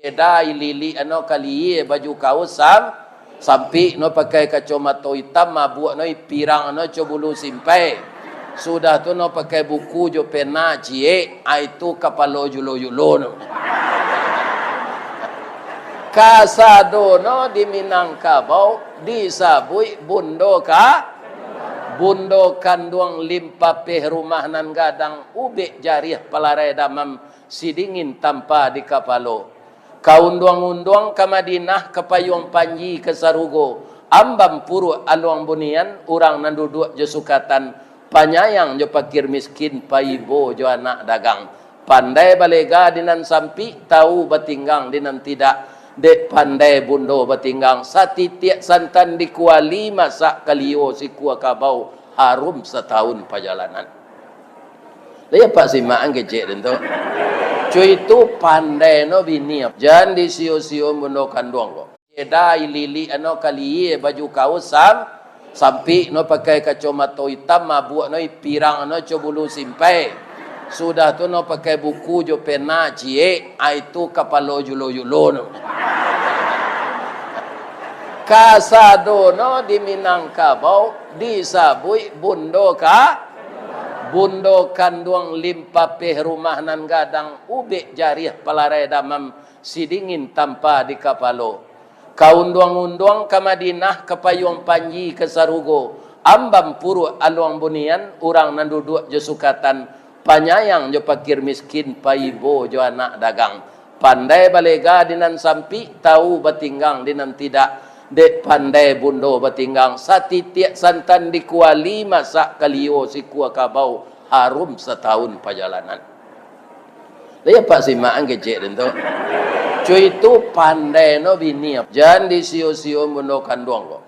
Dai lili ano kali baju kaos sampai no pakai kacamata hitam mabuk no pirang no cobulu simpai sudah tu no pakai buku jo pena cie itu kapalo julo no kasado no di Minangkabau disabui bundo kanduang limpa peh rumah nan gadang ube jariah palarai damam sidingin tanpa di kapalo kaunduang-unduang ke Madinah ke payung panji ke Sarugo ambam puru aluang bunian urang nan duduk je sukatan panyayang jo pakir miskin paibo jo anak dagang pandai balega dinan sampi tahu batinggang dinan tidak dek pandai bundo batinggang satitiak santan di kuali masak kalio si kuah kabau harum setahun perjalanan dia pak simak angkecek tentu cuy itu pandai no bini jangan di sio-sio bundo kanduang kok dai lili ano kali baju kaos sampai no pakai kacamata hitam mabuk no pirang no cobulu simpai sudah tu no pakai buku jo pena cie itu kapalo julo no kasado no di Minangkabau disabui bundo kanduang limpa peh rumah nan gadang ube jariah palarai damam sidingin tanpa di kapalo kaunduang-unduang ke Madinah ke payung panji ke Sarugo ambam puru aluang bunian urang nan duduk je sukatan panyayang jo pakir miskin paibo jo anak dagang pandai balega dinan sampi tahu batinggang dinan tidak dek pandai bundo batinggang satitiak santan di kuali masak kalio si kuah kabau harum setahun perjalanan dia pak simak angkecek tentu cuy itu pandai no bini jangan di sio-sio bundo kanduang kok